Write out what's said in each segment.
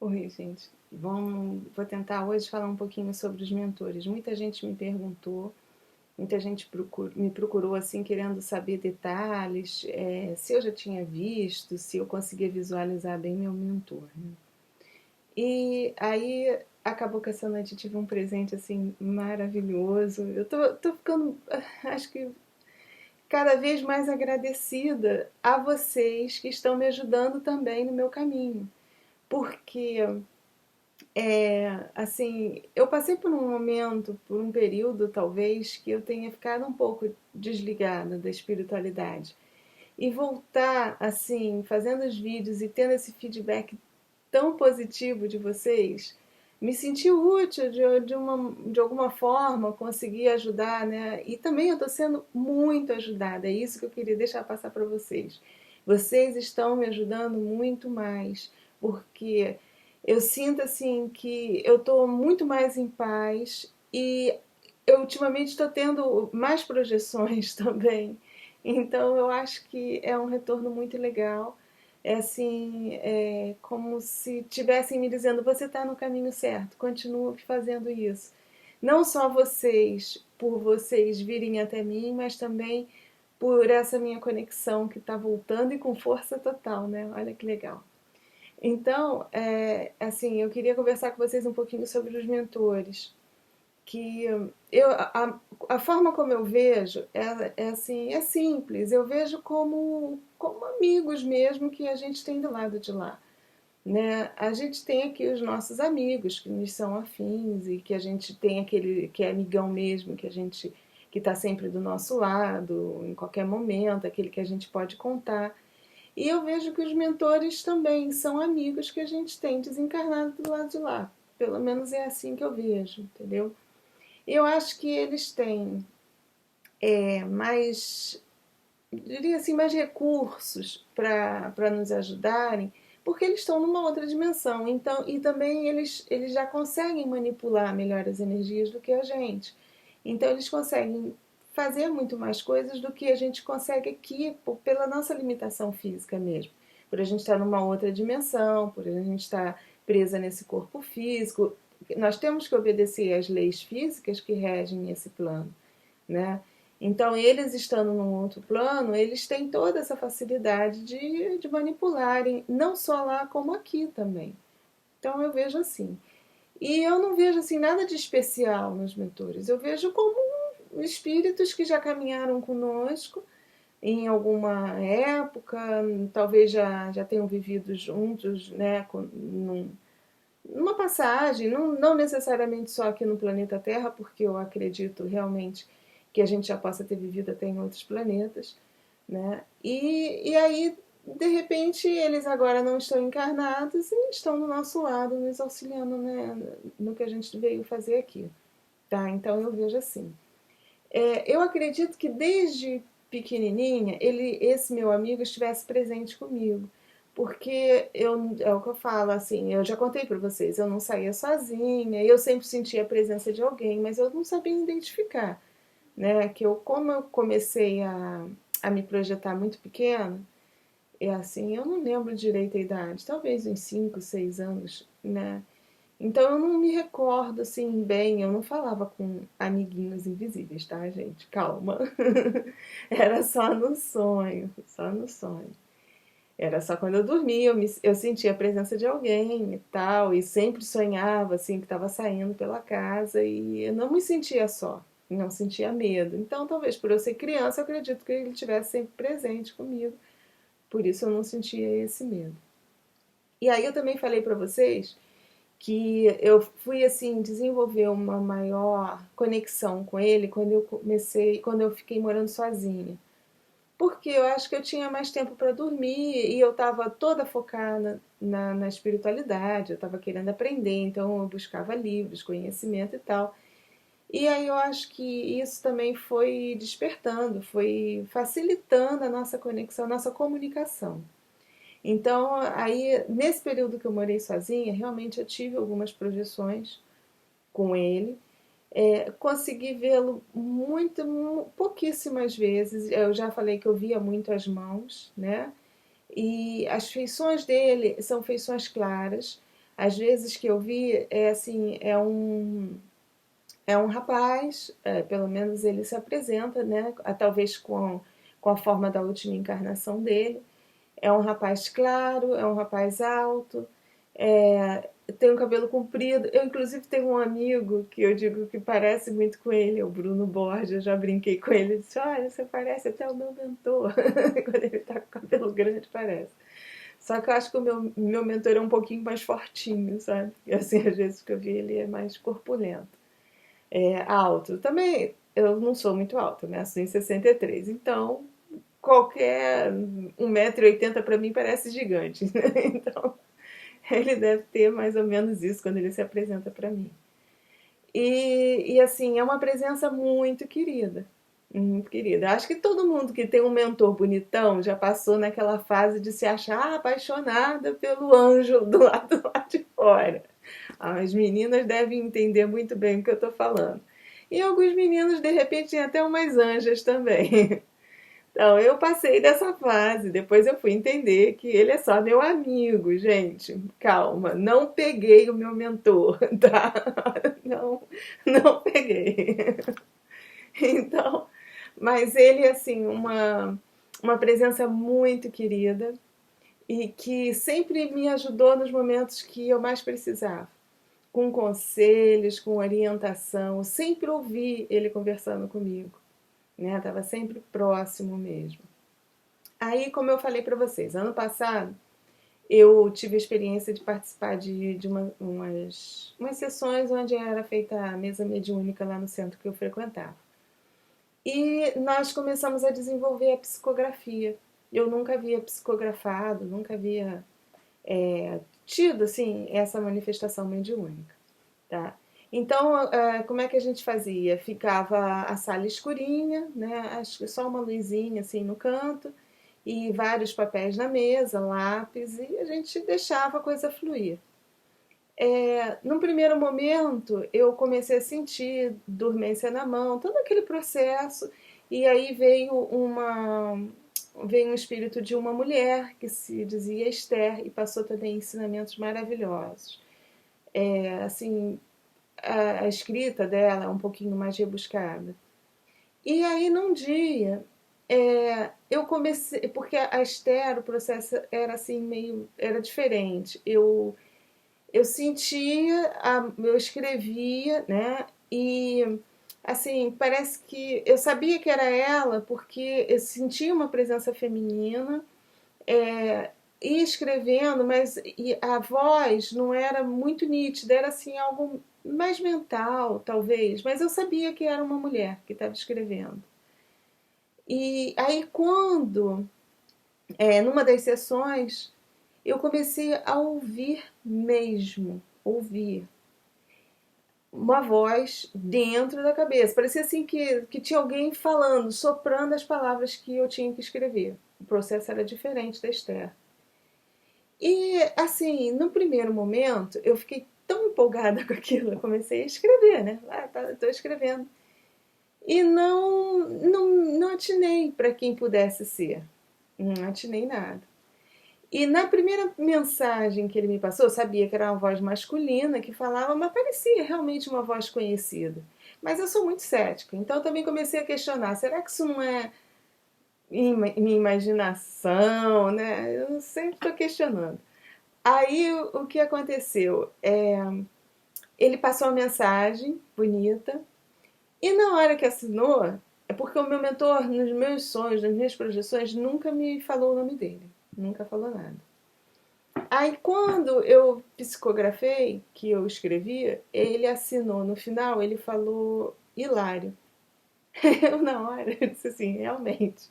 Oi, gente. Vou tentar hoje falar um pouquinho sobre os mentores. Muita gente me perguntou, muita gente me procurou assim, querendo saber detalhes, se eu já tinha visto, se eu conseguia visualizar bem meu mentor, né? E aí acabou que essa noite eu tive um presente assim maravilhoso. Eu tô ficando, acho que cada vez mais agradecida a vocês que estão me ajudando também no meu caminho. Porque assim, eu passei por um momento, por um período talvez, que eu tenha ficado um pouco desligada da espiritualidade. E voltar, assim, fazendo os vídeos e tendo esse feedback tão positivo de vocês, me senti útil de alguma forma, consegui ajudar, né? E também eu estou sendo muito ajudada, é isso que eu queria deixar passar para vocês. Vocês estão me ajudando muito mais, porque eu sinto assim que eu estou muito mais em paz e eu ultimamente estou tendo mais projeções também. Então eu acho que é um retorno muito legal. É assim, é como se tivessem me dizendo: você está no caminho certo, continue fazendo isso. Não só vocês, por vocês virem até mim, mas também por essa minha conexão que está voltando e com força total, né? Olha que legal. Então, assim, eu queria conversar com vocês um pouquinho sobre os mentores, que a forma como eu vejo é assim, é simples. Eu vejo como amigos mesmo que a gente tem do lado de lá, né? A gente tem aqui os nossos amigos que nos são afins e que a gente tem aquele que é amigão mesmo, que a gente que está sempre do nosso lado em qualquer momento, aquele que a gente pode contar. E eu vejo que os mentores também são amigos que a gente tem desencarnado do lado de lá. Pelo menos é assim que eu vejo, entendeu? Eu acho que eles têm mais, diria assim, mais recursos para nos ajudarem, porque eles estão numa outra dimensão. Então, e também eles já conseguem manipular melhor as energias do que a gente. Então, eles conseguem fazer muito mais coisas do que a gente consegue aqui, pela nossa limitação física mesmo. Por a gente estar numa outra dimensão, por a gente estar presa nesse corpo físico. Nós temos que obedecer às leis físicas que regem esse plano, né? Então, eles estando num outro plano, eles têm toda essa facilidade de manipularem, não só lá como aqui também. Então, eu vejo assim. E eu não vejo assim nada de especial nos mentores. Eu vejo como espíritos que já caminharam conosco em alguma época, talvez já tenham vivido juntos, né, numa passagem, não necessariamente só aqui no planeta Terra, porque eu acredito realmente que a gente já possa ter vivido até em outros planetas, né? E aí, de repente, eles agora não estão encarnados e estão do nosso lado, nos auxiliando, né, no que a gente veio fazer aqui, tá? Então eu vejo assim. Eu acredito que desde pequenininha esse meu amigo estivesse presente comigo, porque é o que eu falo assim, eu já contei para vocês, eu não saía sozinha, eu sempre sentia a presença de alguém, mas eu não sabia identificar, né? Que como eu comecei a me projetar muito pequena, é assim, eu não lembro direito a idade, talvez uns 5, 6 anos, né? Então eu não me recordo assim bem, eu não falava com amiguinhos invisíveis, tá, gente? Calma. Era só no sonho, só no sonho. Era só quando eu dormia, eu sentia a presença de alguém e tal, e sempre sonhava assim que estava saindo pela casa e eu não me sentia só, não sentia medo. Então, talvez por eu ser criança, eu acredito que ele estivesse sempre presente comigo, por isso eu não sentia esse medo. E aí eu também falei para vocês que eu fui assim desenvolver uma maior conexão com ele quando eu fiquei morando sozinha. Porque eu acho que eu tinha mais tempo para dormir e eu estava toda focada na espiritualidade, eu estava querendo aprender, então eu buscava livros, conhecimento e tal. E aí eu acho que isso também foi despertando, foi facilitando a nossa conexão, a nossa comunicação. Então, aí, nesse período que eu morei sozinha, realmente eu tive algumas projeções com ele. Consegui vê-lo pouquíssimas vezes. Eu já falei que eu via muito as mãos, né? E as feições dele são feições claras, Às vezes que eu vi, é assim, é um rapaz, pelo menos ele se apresenta, né? Talvez com a forma da última encarnação dele. É um rapaz claro, é um rapaz alto, tem um cabelo comprido. Eu, inclusive, tenho um amigo que eu digo que parece muito com ele, é o Bruno Borges. Eu já brinquei com ele, disse: Olha, você parece até o meu mentor. Quando ele tá com o cabelo grande, parece. Só que eu acho que o meu mentor é um pouquinho mais fortinho, sabe? E assim, às vezes que eu vi ele é mais corpulento. Alto. Também eu não sou muito alta, né? Sou em 63. Então, qualquer 1,80 m para mim parece gigante. Né? Então, ele deve ter mais ou menos isso quando ele se apresenta para mim. Assim, é uma presença muito querida. Muito querida. Acho que todo mundo que tem um mentor bonitão já passou naquela fase de se achar apaixonada pelo anjo do lado de fora. As meninas devem entender muito bem o que eu estou falando. E alguns meninos, de repente, têm até umas anjas também. Então, eu passei dessa fase, depois eu fui entender que ele é só meu amigo, gente. Calma, não peguei o meu mentor, tá? Não, não peguei. Então, mas ele, assim, uma presença muito querida e que sempre me ajudou nos momentos que eu mais precisava. Com conselhos, com orientação, eu sempre ouvi ele conversando comigo, né? Tava sempre próximo mesmo. Aí, como eu falei para vocês, ano passado eu tive a experiência de participar de umas sessões onde era feita a mesa mediúnica lá no centro que eu frequentava. E nós começamos a desenvolver a psicografia. Eu nunca havia psicografado, nunca havia tido assim essa manifestação mediúnica, tá? Então, como é que a gente fazia? Ficava a sala escurinha, né? Acho que só uma luzinha assim no canto e vários papéis na mesa, lápis, e a gente deixava a coisa fluir. Num primeiro momento, eu comecei a sentir dormência na mão, todo aquele processo, e aí veio um espírito de uma mulher que se dizia Esther e passou também ensinamentos maravilhosos. Assim, a escrita dela é um pouquinho mais rebuscada. E aí, num dia, eu comecei, porque a Esther, o processo era assim meio, era diferente. Eu sentia, eu escrevia, né? E assim, parece que eu sabia que era ela porque eu sentia uma presença feminina, ia escrevendo, mas a voz não era muito nítida, era assim algo mais mental, talvez, mas eu sabia que era uma mulher que estava escrevendo. E aí quando, numa das sessões, eu comecei a ouvir mesmo, ouvir uma voz dentro da cabeça. Parecia assim que tinha alguém falando, soprando as palavras que eu tinha que escrever. O processo era diferente da Esther. E, assim, no primeiro momento, eu fiquei tão empolgada com aquilo, eu comecei a escrever, né? Tô escrevendo. E não atinei para quem pudesse ser. Não atinei nada. E na primeira mensagem que ele me passou, eu sabia que era uma voz masculina que falava, mas parecia realmente uma voz conhecida. Mas eu sou muito cética, então eu também comecei a questionar: será que isso não é minha imaginação, né? Eu sempre estou questionando. Aí o que aconteceu? Ele passou uma mensagem bonita e na hora que assinou, é porque o meu mentor, nos meus sonhos, nas minhas projeções, nunca me falou o nome dele. Nunca falou nada. Aí quando eu psicografei, que eu escrevi, ele assinou no final, ele falou Hilário. Eu na hora, eu disse assim, realmente.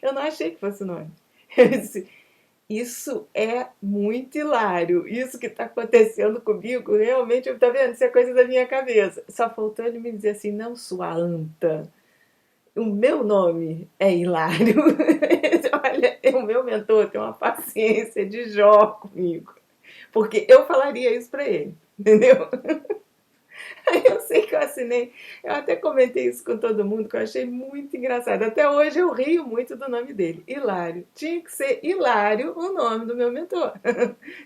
Eu não achei que fosse o nome. Eu disse, isso é muito hilário. Isso que está acontecendo comigo, realmente, tá vendo? Isso é coisa da minha cabeça. Só faltou ele me dizer assim, não, sua anta. O meu nome é Hilário. Olha, o meu mentor tem uma paciência de Jó comigo. Porque eu falaria isso pra ele, entendeu? Eu sei que eu assinei, eu até comentei isso com todo mundo, que eu achei muito engraçado. Até hoje eu rio muito do nome dele, Hilário. Tinha que ser Hilário o nome do meu mentor.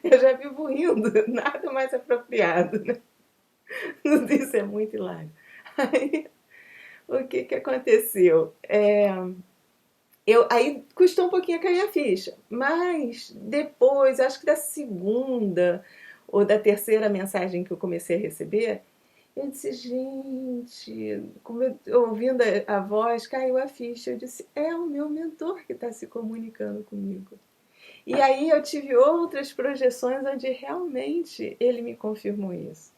Eu já vivo rindo, nada mais apropriado, né? Isso é muito hilário. Aí, o que que aconteceu? Aí custou um pouquinho a cair a ficha, mas depois, acho que da segunda ou da terceira mensagem que eu comecei a receber, eu disse, gente, ouvindo a voz, caiu a ficha. Eu disse, é o meu mentor que está se comunicando comigo. E aí eu tive outras projeções onde realmente ele me confirmou isso.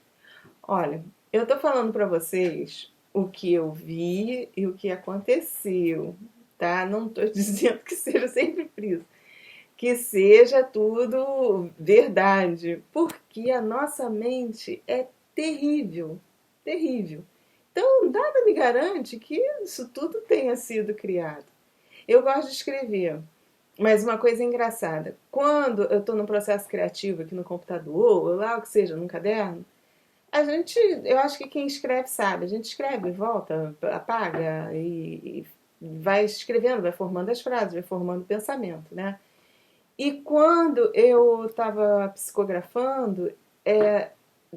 Olha, eu tô falando para vocês o que eu vi e o que aconteceu, tá? Não tô dizendo que seja sempre frio, que seja tudo verdade, porque a nossa mente é terrível, terrível. Então, nada me garante que isso tudo tenha sido criado. Eu gosto de escrever, mas uma coisa engraçada, quando eu estou no processo criativo aqui no computador, ou lá o que seja, num caderno, a gente, eu acho que quem escreve sabe, a gente escreve, volta, apaga e vai escrevendo, vai formando as frases, vai formando o pensamento, né? E quando eu estava psicografando,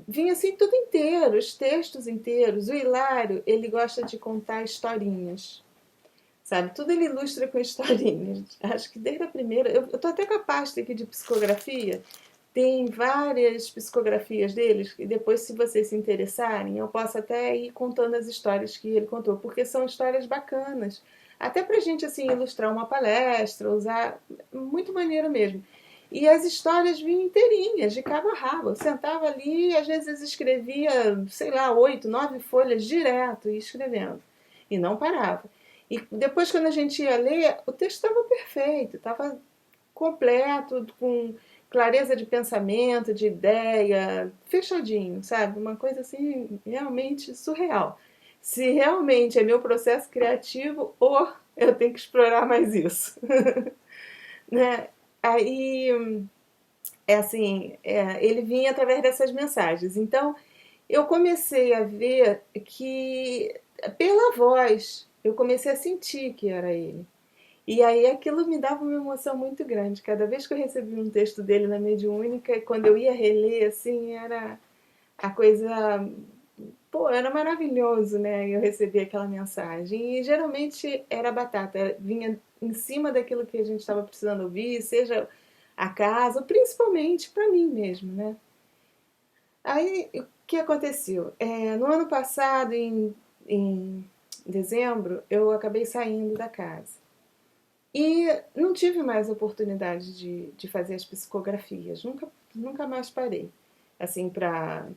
vinha assim tudo inteiro, os textos inteiros. O Hilário, ele gosta de contar historinhas, sabe? Tudo ele ilustra com historinhas. Acho que desde a primeira. Eu tô até com a pasta aqui de psicografia. Tem várias psicografias deles, e depois, se vocês se interessarem, eu posso até ir contando as histórias que ele contou, porque são histórias bacanas. Até pra gente, assim, ilustrar uma palestra, usar, muito maneiro mesmo. E as histórias vinham inteirinhas, de cabo a rabo. Eu sentava ali e às vezes escrevia, sei lá, 8, 9 folhas direto, e escrevendo. E não parava. E depois, quando a gente ia ler, o texto estava perfeito, estava completo, com clareza de pensamento, de ideia, fechadinho, sabe? Uma coisa assim realmente surreal. Se realmente é meu processo criativo, ou eu tenho que explorar mais isso, né? Aí, ele vinha através dessas mensagens. Então, eu comecei a ver que, pela voz, eu comecei a sentir que era ele. E aí aquilo me dava uma emoção muito grande. Cada vez que eu recebia um texto dele na mediúnica, quando eu ia reler, assim, era a coisa. Pô, era maravilhoso, né? Eu recebia aquela mensagem. E geralmente era batata, vinha em cima daquilo que a gente estava precisando ouvir, seja a casa, principalmente para mim mesmo, né? Aí o que aconteceu? No ano passado, em dezembro, eu acabei saindo da casa. E não tive mais oportunidade de fazer as psicografias, nunca mais parei, assim, para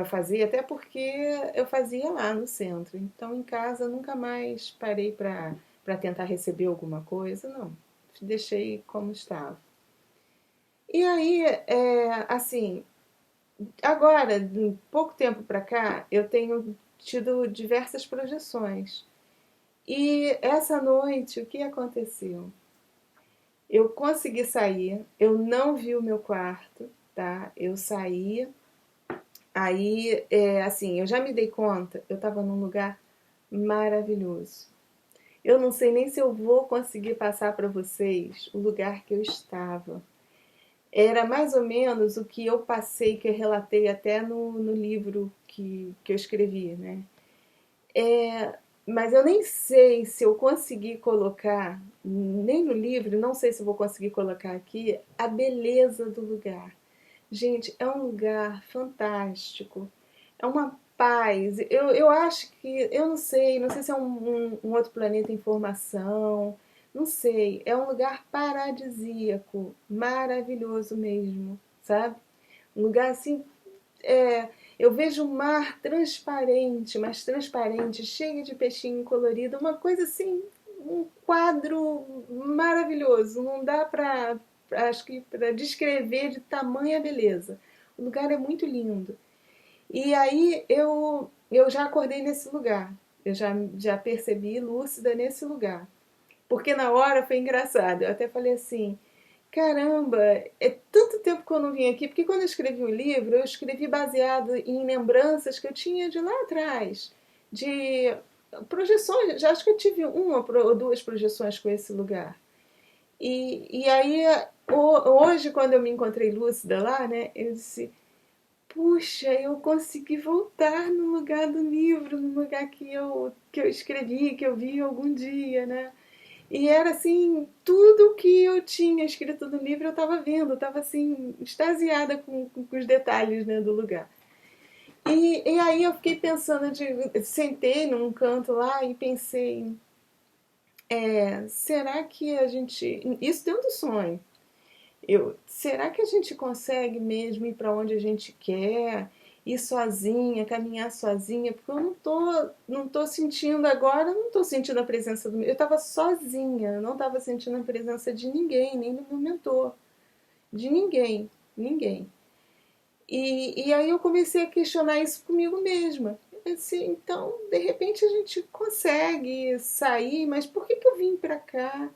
fazer, até porque eu fazia lá no centro. Então, em casa, nunca mais parei para tentar receber alguma coisa, não. Deixei como estava. E aí, assim, agora, de pouco tempo para cá, eu tenho tido diversas projeções. E essa noite, o que aconteceu? Eu consegui sair, eu não vi o meu quarto, tá? Eu saí, aí, assim, eu já me dei conta, eu tava num lugar maravilhoso. Eu não sei nem se eu vou conseguir passar para vocês o lugar que eu estava. Era mais ou menos o que eu passei, que eu relatei até no livro que eu escrevi, né? Mas eu nem sei se eu consegui colocar, nem no livro, não sei se eu vou conseguir colocar aqui, a beleza do lugar. Gente, é um lugar fantástico. É uma paz. Eu acho que, eu não sei se é um outro planeta em formação, não sei. É um lugar paradisíaco, maravilhoso mesmo, sabe? Um lugar assim, é, eu vejo um mar transparente, mas transparente, cheio de peixinho colorido, uma coisa assim, um quadro maravilhoso. Não dá para, acho que para descrever de tamanha beleza. O lugar é muito lindo. E aí eu já acordei nesse lugar. Eu já percebi lúcida nesse lugar. Porque na hora foi engraçado. Eu até falei assim, caramba, é tanto tempo que eu não vim aqui, porque quando eu escrevi o livro, eu escrevi baseado em lembranças que eu tinha de lá atrás, de projeções, já acho que eu tive uma ou duas projeções com esse lugar. E aí, hoje, quando eu me encontrei lúcida lá, né, eu disse, puxa, eu consegui voltar no lugar do livro, no lugar que eu escrevi, que eu vi algum dia, né? E era assim, tudo que eu tinha escrito no livro eu estava vendo, eu estava assim, extasiada com os detalhes, né, do lugar. E aí eu fiquei pensando, sentei num canto lá e pensei, será que a gente. Isso dentro do sonho. Será que a gente consegue mesmo ir para onde a gente quer? Ir sozinha, caminhar sozinha? Porque eu não tô sentindo agora, não tô sentindo a presença do meu. Eu estava sozinha, não estava sentindo a presença de ninguém, nem do meu mentor. De ninguém, ninguém. E aí eu comecei a questionar isso comigo mesma. Eu pensei, então, de repente a gente consegue sair, mas por que eu vim para cá?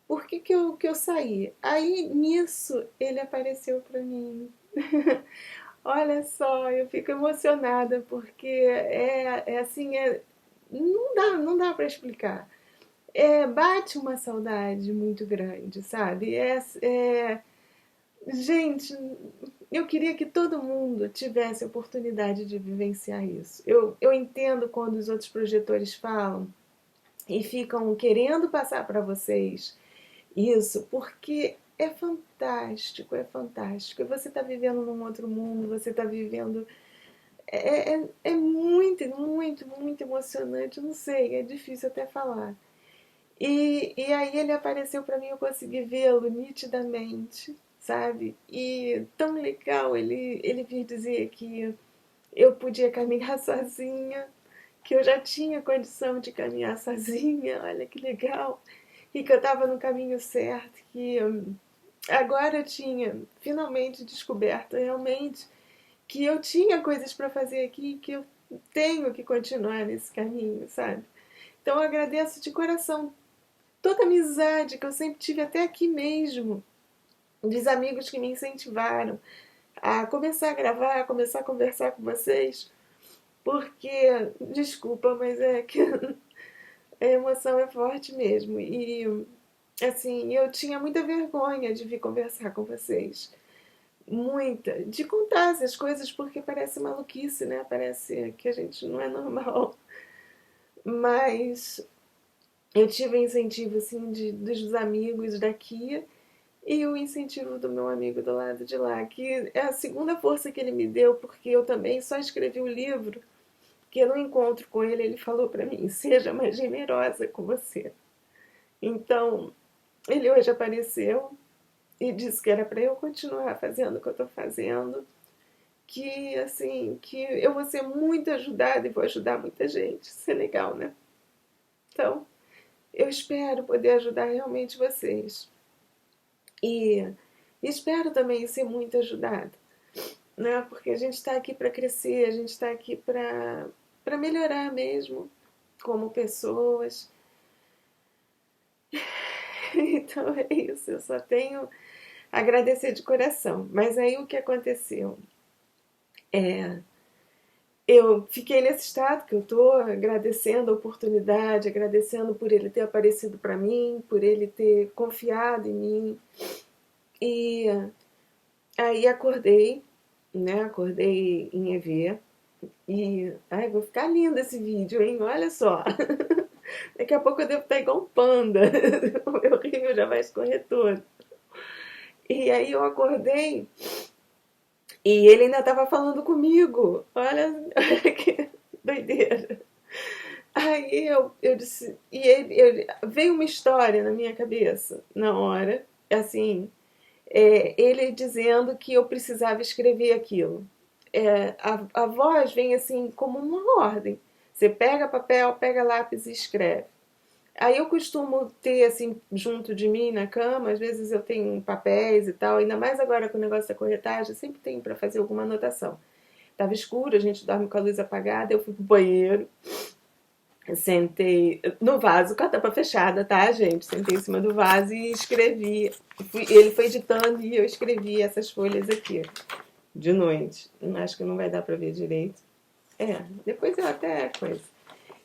Por que eu saí? Aí nisso ele apareceu para mim. Olha só, eu fico emocionada porque é assim, não dá para explicar. Bate uma saudade muito grande, sabe? Gente, eu queria que todo mundo tivesse a oportunidade de vivenciar isso. Eu entendo quando os outros projetores falam e ficam querendo passar para vocês isso, porque é fantástico, é fantástico. Você está vivendo num outro mundo, você está vivendo. É muito, muito, muito emocionante. Eu não sei, é difícil até falar. E aí ele apareceu para mim, eu consegui vê-lo nitidamente, sabe? E tão legal ele vir dizer que eu podia caminhar sozinha, que eu já tinha condição de caminhar sozinha, olha que legal. E que eu estava no caminho certo, que agora eu tinha finalmente descoberto realmente que eu tinha coisas para fazer aqui, que eu tenho que continuar nesse caminho, sabe? Então eu agradeço de coração toda a amizade que eu sempre tive até aqui mesmo, dos amigos que me incentivaram a começar a gravar, a começar a conversar com vocês, porque, desculpa, mas é que a emoção é forte mesmo. E, assim, eu tinha muita vergonha de vir conversar com vocês. Muita. De contar essas coisas, porque parece maluquice, né? Parece que a gente não é normal. Mas eu tive o incentivo, assim, dos amigos daqui e o incentivo do meu amigo do lado de lá, que é a segunda força que ele me deu, porque eu também só escrevi o livro, que no encontro com ele, ele falou para mim, seja mais generosa com você. Então, ele hoje apareceu e disse que era para eu continuar fazendo o que eu estou fazendo, que assim, que eu vou ser muito ajudada e vou ajudar muita gente. Isso é legal, né? Então, eu espero poder ajudar realmente vocês. E espero também ser muito ajudada, né? Porque a gente está aqui para crescer, a gente está aqui para melhorar mesmo como pessoas. Então é isso, eu só tenho a agradecer de coração. Mas aí o que aconteceu? É, eu fiquei nesse estado que eu tô, agradecendo a oportunidade, agradecendo por ele ter aparecido para mim, por ele ter confiado em mim. E aí acordei, né? Acordei em EV. E ai, vou ficar lindo esse vídeo, hein? Olha só. Daqui a pouco eu devo estar igual um panda. O meu rímel já vai escorrer todo. E aí eu acordei e ele ainda estava falando comigo. Olha que doideira. Aí eu disse. E veio uma história na minha cabeça na hora. Assim, ele dizendo que eu precisava escrever aquilo. A voz vem assim como uma ordem. Você pega papel, pega lápis e escreve. Aí eu costumo ter assim junto de mim na cama, às vezes eu tenho papéis e tal, ainda mais agora com o negócio da corretagem, eu sempre tenho para fazer alguma anotação. Tava escuro, a gente dorme com a luz apagada, eu fui pro banheiro, Sentei no vaso com a tampa fechada, tá, gente? Sentei em cima do vaso e escrevi. Ele foi editando e eu escrevi essas folhas aqui, de noite. Acho que não vai dar pra ver direito. Depois eu até coisa.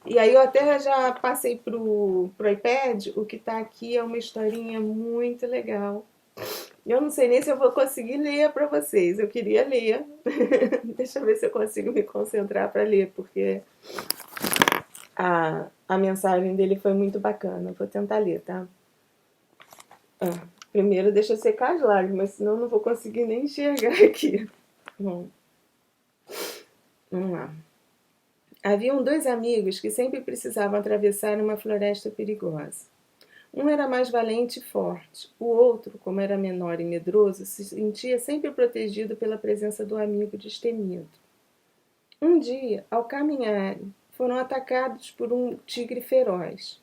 E aí eu até já passei pro iPad. O que tá aqui é uma historinha muito legal. Eu não sei nem se eu vou conseguir ler pra vocês. Eu queria ler. Deixa eu ver se eu consigo me concentrar pra ler, porque a mensagem dele foi muito bacana. Vou tentar ler, tá? Primeiro deixa eu secar as lágrimas, senão eu não vou conseguir nem enxergar aqui. Bom, vamos lá. Haviam dois amigos que sempre precisavam atravessar uma floresta perigosa. Um era mais valente e forte. O outro, como era menor e medroso, se sentia sempre protegido pela presença do amigo destemido. Um dia, ao caminharem, foram atacados por um tigre feroz.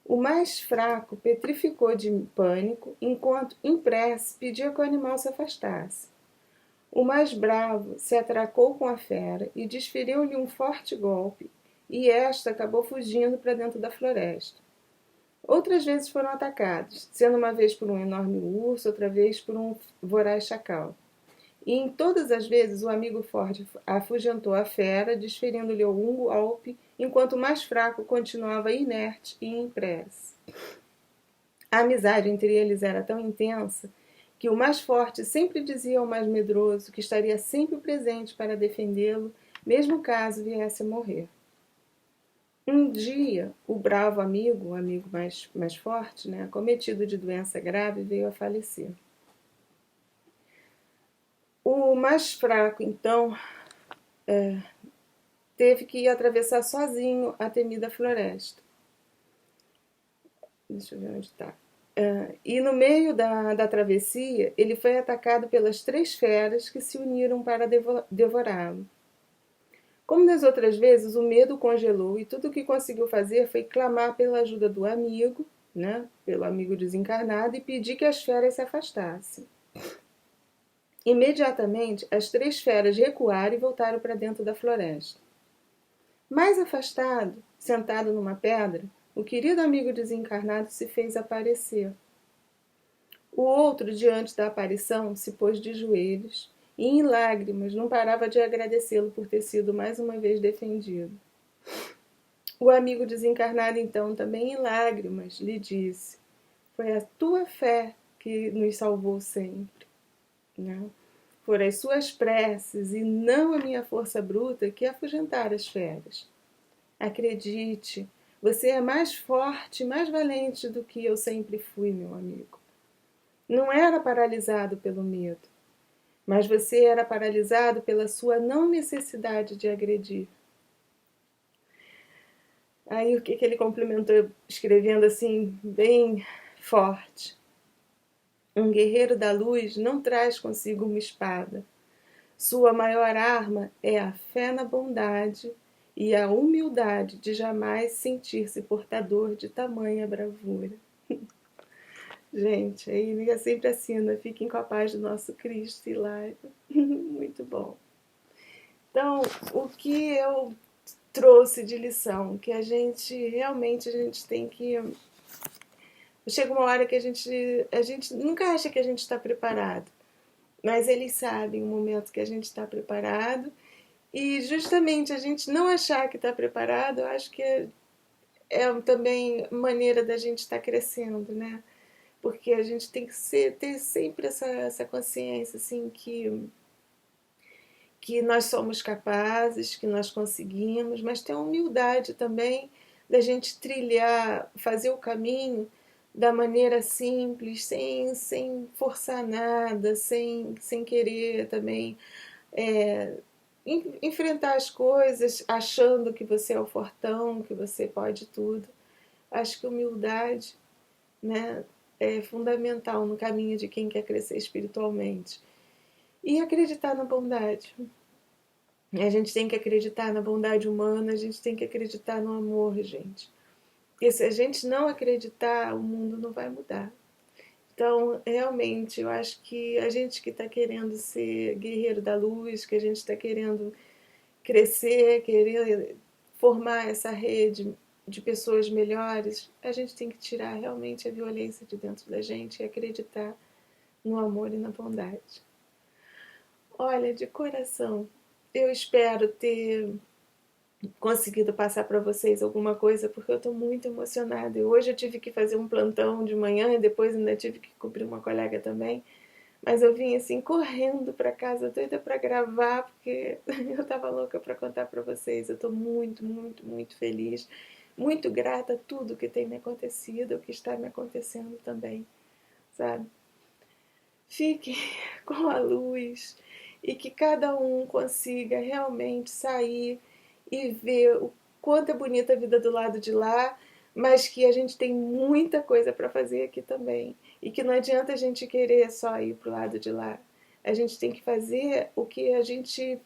O mais fraco petrificou de pânico, enquanto, em prece, pedia que o animal se afastasse. O mais bravo se atracou com a fera e desferiu-lhe um forte golpe, e esta acabou fugindo para dentro da floresta. Outras vezes foram atacados, sendo uma vez por um enorme urso, outra vez por um voraz chacal. E em todas as vezes o amigo forte afugentou a fera, desferindo-lhe algum golpe, enquanto o mais fraco continuava inerte e em prece. A amizade entre eles era tão intensa que o mais forte sempre dizia ao mais medroso que estaria sempre presente para defendê-lo, mesmo caso viesse a morrer. Um dia, o bravo amigo, o amigo mais forte, acometido de doença grave, veio a falecer. O mais fraco, então, teve que atravessar sozinho a temida floresta. Deixa eu ver onde está. E no meio da travessia, ele foi atacado pelas 3 feras que se uniram para devorá-lo. Como nas outras vezes, o medo o congelou e tudo o que conseguiu fazer foi clamar pela ajuda do amigo, pelo amigo desencarnado, e pedir que as feras se afastassem. Imediatamente, as 3 feras recuaram e voltaram para dentro da floresta. Mais afastado, sentado numa pedra, o querido amigo desencarnado se fez aparecer. O outro, diante da aparição, se pôs de joelhos e, em lágrimas, não parava de agradecê-lo por ter sido mais uma vez defendido. O amigo desencarnado, então, também em lágrimas, lhe disse: foi a tua fé que nos salvou sempre. Foram as suas preces e não a minha força bruta que afugentaram as feras. Acredite, você é mais forte e mais valente do que eu sempre fui, meu amigo. Não era paralisado pelo medo, mas você era paralisado pela sua não necessidade de agredir. Aí o que ele complementou escrevendo assim, bem forte? Um guerreiro da luz não traz consigo uma espada. Sua maior arma é a fé na bondade e a humildade de jamais sentir-se portador de tamanha bravura. Gente, aí ele sempre assina: fiquem com a paz do nosso Cristo e lá. Muito bom. Então, o que eu trouxe de lição? Que a gente tem que... Chega uma hora que a gente nunca acha que a gente está preparado, mas eles sabem o momento que a gente está preparado, e justamente a gente não achar que está preparado, eu acho que é também maneira da gente estar crescendo, Porque a gente tem que ter sempre essa consciência, assim, que nós somos capazes, que nós conseguimos, mas ter a humildade também da gente trilhar, fazer o caminho da maneira simples, sem forçar nada, sem querer também enfrentar as coisas achando que você é o fortão, que você pode tudo. Acho que humildade, é fundamental no caminho de quem quer crescer espiritualmente. E acreditar na bondade. A gente tem que acreditar na bondade humana, a gente tem que acreditar no amor, gente. Porque se a gente não acreditar, o mundo não vai mudar. Então, realmente, eu acho que a gente que está querendo ser guerreiro da luz, que a gente está querendo crescer, querer formar essa rede de pessoas melhores, a gente tem que tirar realmente a violência de dentro da gente e acreditar no amor e na bondade. Olha, de coração, eu espero ter conseguido passar para vocês alguma coisa, porque eu estou muito emocionada. E hoje eu tive que fazer um plantão de manhã e depois ainda tive que cobrir uma colega também. Mas eu vim assim correndo para casa, doida para gravar, porque eu estava louca para contar para vocês. Eu estou muito, muito, muito feliz, muito grata a tudo que tem me acontecido, o que está me acontecendo também, sabe? Fiquem com a luz e que cada um consiga realmente sair e ver o quanto é bonita a vida do lado de lá, mas que a gente tem muita coisa para fazer aqui também. E que não adianta a gente querer só ir para o lado de lá. A gente tem que fazer o que a gente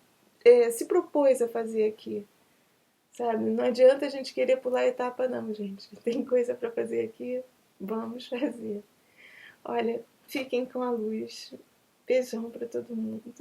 se propôs a fazer aqui, sabe? Não adianta a gente querer pular etapa, não, gente. Tem coisa para fazer aqui, vamos fazer. Olha, fiquem com a luz. Beijão para todo mundo.